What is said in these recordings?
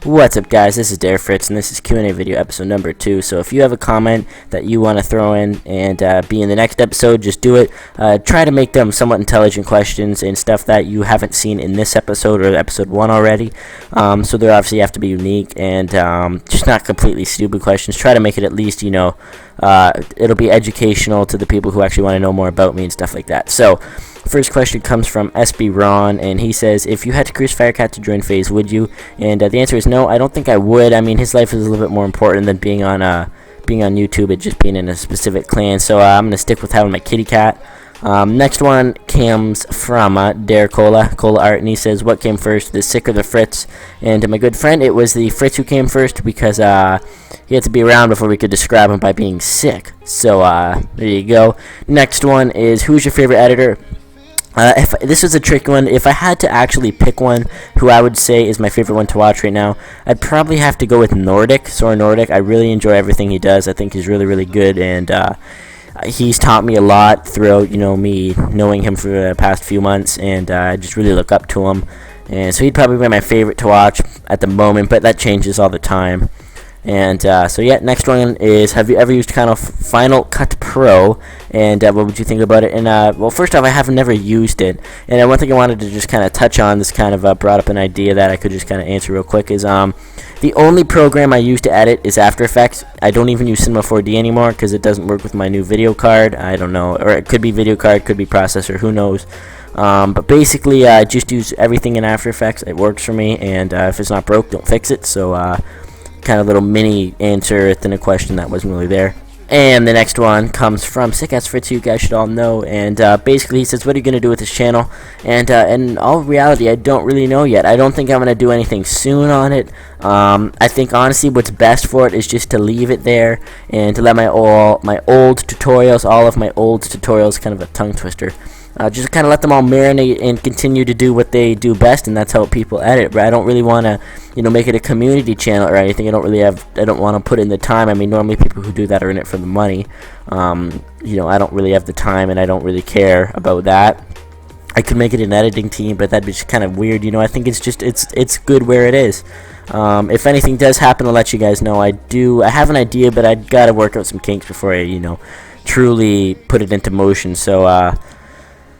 What's up, guys? This is Fritz, and this is Q&A video episode number 2. So if you have a comment that you want to throw in and be in the next episode, just do it. Try to make them somewhat intelligent questions and stuff that you haven't seen in this episode or episode 1 already. So they obviously have to be unique and just not completely stupid questions. Try to make it at least, it'll be educational to the people who actually want to know more about me and stuff like that. So first question comes from SB Ron, and he says, if you had to cruise Firecat to join FaZe, would you? And the answer is no, I don't think I would. I mean, his life is a little bit more important than being on YouTube and just being in a specific clan, so I'm going to stick with having my kitty cat. Next one comes from Dare Cola Art, and he says, what came first, the Sick or the Fritz? And my good friend, it was the Fritz who came first because he had to be around before we could describe him by being sick. So there you go. Next one is, who's your favorite editor? If this was a tricky one, if I had to actually pick one who I would say is my favorite one to watch right now, I'd probably have to go with Sora Nordic. I really enjoy everything he does. I think he's really, really good, and he's taught me a lot throughout, me knowing him for the past few months, and I just really look up to him. And so he'd probably be my favorite to watch at the moment, but that changes all the time. And so yeah, next one is, have you ever used Final Cut Pro, and what would you think about it? And well, first off, I have never used it, and one thing I wanted to just kind of touch on, this kind of brought up an idea that I could just kind of answer real quick, is the only program I use to edit is After Effects. I don't even use Cinema 4D anymore because it doesn't work with my new video card. I don't know, or it could be video card, could be processor, who knows. But basically, I just use everything in After Effects. It works for me, and if it's not broke, don't fix it. So kind of little mini answer within a question that wasn't really there. And the next one comes from Sick-Ass Fritz, you guys should all know, and basically he says, what are you going to do with this channel? And in all reality, I don't really know yet. I don't think I'm going to do anything soon on it. I think honestly what's best for it is just to leave it there and to let my old tutorials, all of my old tutorials, kind of a tongue twister, just kind of let them all marinate and continue to do what they do best, and that's how people edit. But I don't really want to, make it a community channel or anything. I don't want to put in the time. I mean, normally people who do that are in it for the money. I don't really have the time, and I don't really care about that. I could make it an editing team, but that'd be just kind of weird. I think it's good where it is. If anything does happen, I'll let you guys know. I have an idea, but I gotta work out some kinks before I, truly put it into motion. So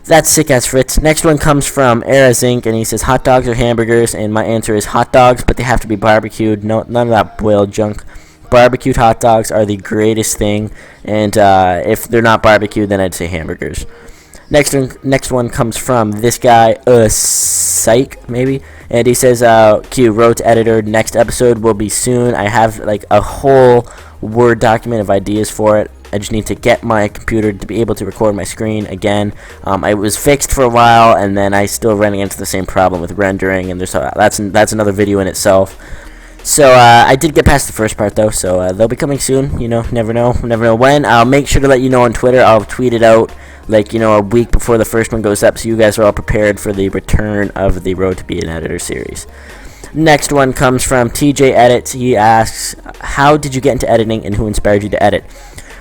that's Sick-Ass Fritz. Next one comes from Era Zinc, and he says, hot dogs or hamburgers? And my answer is hot dogs, but they have to be barbecued. No, none of that boiled junk. Barbecued hot dogs are the greatest thing, and if they're not barbecued, then I'd say hamburgers. Next one comes from this guy, Psych, maybe, and he says, Q, road to editor, next episode will be soon. I have like a whole Word document of ideas for it. I just need to get my computer to be able to record my screen again. I was fixed for a while, and then I still ran into the same problem with rendering, and that's another video in itself. So I did get past the first part though, so they'll be coming soon. Never know when. I'll make sure to let you know on Twitter. I'll tweet it out a week before the first one goes up, so you guys are all prepared for the return of the Road to Be an Editor series. Next one comes from TJ Edits. He asks, how did you get into editing, and who inspired you to edit?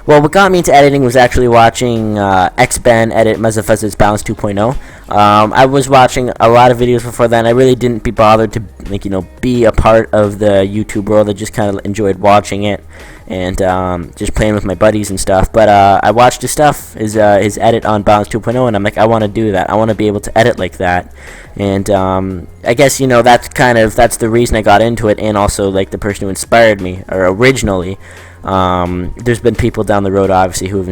Well, what got me into editing was actually watching X-Ben edit Muzzafuzz's Balance 2.0. I was watching a lot of videos before then. I really didn't be bothered to be a part of the YouTube world. I just kind of enjoyed watching it and just playing with my buddies and stuff. But I watched his stuff, his edit on Balance 2.0, and I'm like, I want to do that. I want to be able to edit like that. And I guess that's the reason I got into it, and also like the person who inspired me, or originally. There's been people down the road obviously who have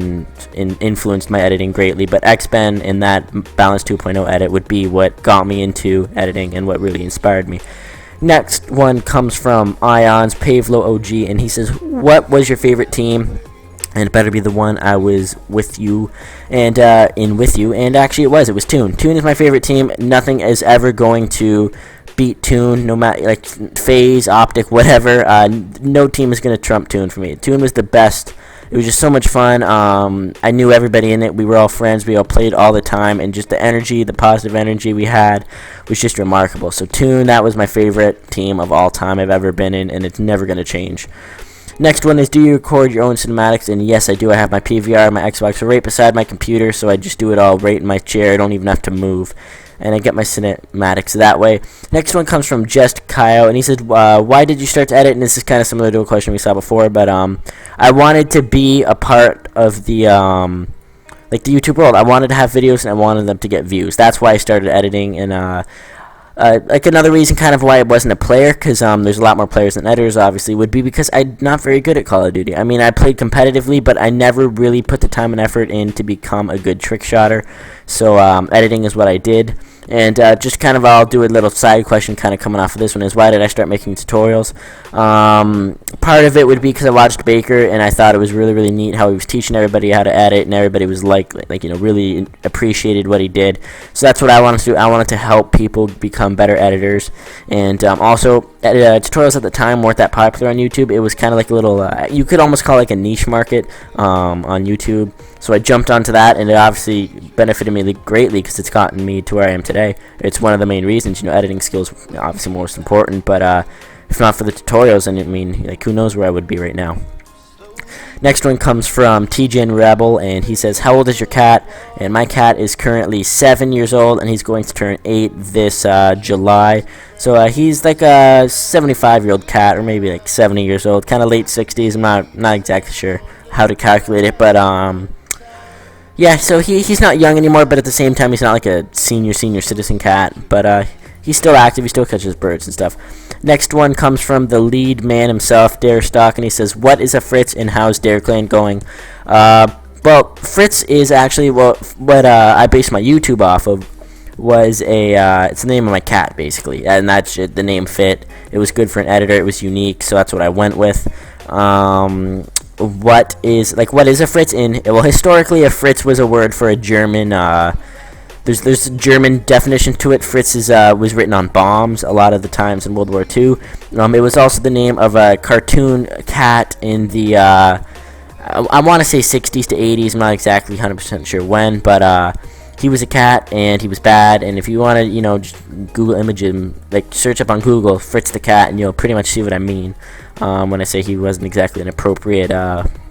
influenced my editing greatly, but X-Ben in that Balance 2.0 edit would be what got me into editing and what really inspired me. Next one comes from Ions Pavlo OG, and he says, what was your favorite team? And it better be the one I was with you, and actually it was Toon. Toon is my favorite team. Nothing is ever going to beat Toon, no matter FaZe, Optic, whatever. No team is gonna trump Toon for me. Toon was the best. It was just so much fun. I knew everybody in it. We were all friends. We all played all the time, and just the energy, the positive energy we had, was just remarkable. So Toon, that was my favorite team of all time I've ever been in, and it's never gonna change. Next one is, do you record your own cinematics? And yes, I do. I have my PVR, my Xbox right beside my computer, so I just do it all right in my chair. I don't even have to move. and I get my cinematics that way. Next one comes from Just Kyle, and he said, why did you start to edit? And this is kind of similar to a question we saw before, but I wanted to be a part of the like the YouTube world. I wanted to have videos, and I wanted them to get views. That's why I started editing. And like another reason kind of why I wasn't a player, because there's a lot more players than editors, obviously, would be because I'm not very good at Call of Duty. I mean, I played competitively, but I never really put the time and effort in to become a good trick shotter. So editing is what I did. And just kind of, I'll do a little side question kind of coming off of this one, is why did I start making tutorials? Part of it would be because I watched Baker, and I thought it was really, really neat how he was teaching everybody how to edit, and everybody was like you know, really appreciated what he did. So that's what I wanted to do. I wanted to help people become better editors. And also, tutorials at the time weren't that popular on YouTube. It was kind of like a little, you could almost call it like a niche market on YouTube. So I jumped onto that, and it obviously benefited me greatly because it's gotten me to where I am today. It's one of the main reasons. You know, editing skills obviously most important, but if not for the tutorials, then I mean, like, who knows where I would be right now. Next one comes from TJ Rebel, and he says, how old is your cat? And my cat is currently 7 years old, and he's going to turn 8 this July. So he's like a 75-year-old cat, or maybe like 70 years old, kind of late 60s. I'm not exactly sure how to calculate it, but yeah, so he's not young anymore, but at the same time, he's not like a senior citizen cat. But he's still active. He still catches birds and stuff. Next one comes from the lead man himself, Dare Stock, and he says, what is a Fritz and how's Dare Clan going? Well, Fritz is actually what I based my YouTube off of. Was it's the name of my cat, basically, and that's the name fit. It was good for an editor. It was unique, so that's what I went with. What is a Fritz? Well, historically, a Fritz was a word for a German. There's a German definition to it. Fritz was written on bombs a lot of the times in World War II. It was also the name of a cartoon cat in the I want to say 60s to 80s. I'm not exactly 100% sure when, but he was a cat and he was bad. And if you want to, you know, just Google image him, like search up on Google Fritz the cat, and you'll pretty much see what I mean when I say he wasn't exactly an appropriate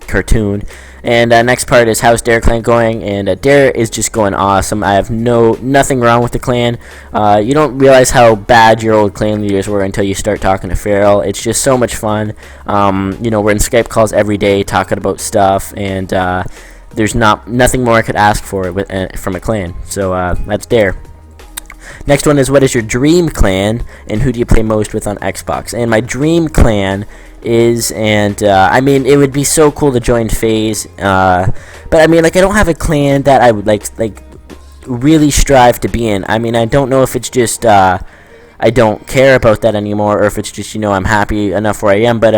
cartoon. And next part is how's Dare Clan going? And Dare is just going awesome. I have nothing wrong with the clan. You don't realize how bad your old clan leaders were until you start talking to Farrell. It's just so much fun. You know, we're in Skype calls every day talking about stuff, and there's nothing more I could ask for from a clan. So that's Dare. Next one is what is your dream clan, and who do you play most with on Xbox? And my dream clan is, and I mean, it would be so cool to join FaZe, but I mean, like, I don't have a clan that I would like really strive to be in. I mean, I don't know if it's just I don't care about that anymore, or if it's just, you know, I'm happy enough where I am. But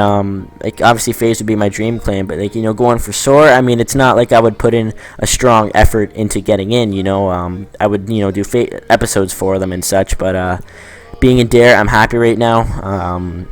like, obviously FaZe would be my dream clan, but like, you know, going for SOAR, I mean, it's not like I would put in a strong effort into getting in, you know. I would, you know, do episodes for them and such, but being in Dare, I'm happy right now.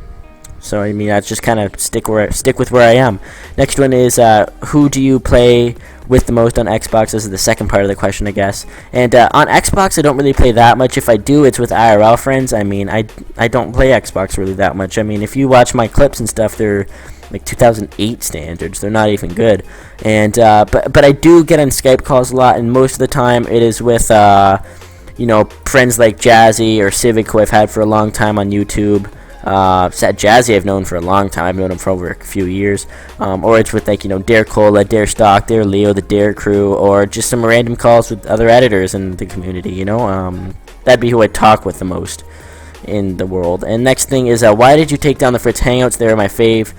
So I mean, I just kind of stick with where I am. Next one is who do you play with the most on Xbox? This is the second part of the question, I guess. And on Xbox, I don't really play that much. If I do, it's with IRL friends. I mean, I don't play Xbox really that much. I mean, if you watch my clips and stuff, they're like 2008 standards. They're not even good. And but I do get on Skype calls a lot, and most of the time it is with you know, friends like Jazzy or Civic, who I've had for a long time on YouTube. Jazzy I've known for a long time. I've known him for over a few years. Or it's with, like, you know, Dare Cola, Dare Stock, Dare Leo, the Dare Crew, or just some random calls with other editors in the community, you know. That'd be who I talk with the most in the world. And next thing is why did you take down the Fritz Hangouts? They're my fave.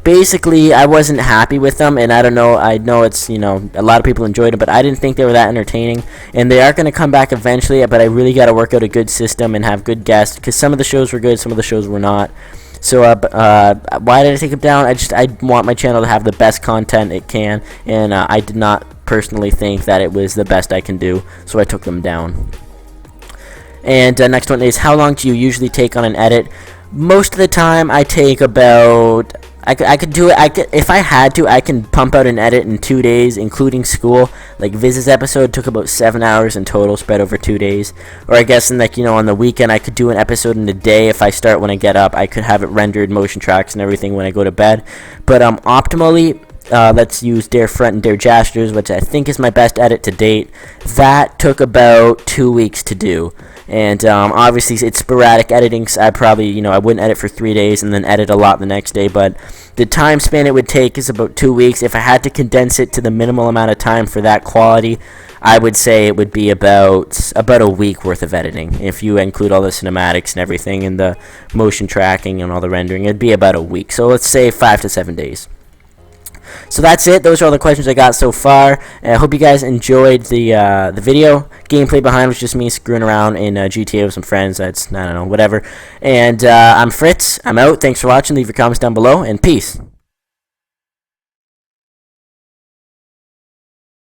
Basically, I wasn't happy with them, and I don't know, I know it's, you know, a lot of people enjoyed it, but I didn't think they were that entertaining, and they are going to come back eventually, but I really got to work out a good system and have good guests, because some of the shows were good, some of the shows were not. So, why did I take them down? I want my channel to have the best content it can, and I did not personally think that it was the best I can do, so I took them down. And next one is, how long do you usually take on an edit? Most of the time, I take about, I could do it, if I had to, I can pump out an edit in 2 days, including school. Like, Viz's episode took about 7 hours in total, spread over 2 days. Or I guess, in, like, you know, on the weekend, I could do an episode in a day. If I start when I get up, I could have it rendered, motion tracks and everything when I go to bed. But optimally, let's use dare front and dare gestures, which I think is my best edit to date. That took about 2 weeks to do. And obviously it's sporadic editing. So I probably, I wouldn't edit for 3 days and then edit a lot the next day. But the time span it would take is about 2 weeks. If I had to condense it to the minimal amount of time for that quality, I would say it would be about a week worth of editing. If you include all the cinematics and everything and the motion tracking and all the rendering, it'd be about a week. So let's say 5 to 7 days. So that's it. Those are all the questions I got so far. I hope you guys enjoyed the video. Gameplay behind was just me screwing around in GTA with some friends. That's, I don't know, whatever. And I'm Fritz. I'm out. Thanks for watching. Leave your comments down below, and peace.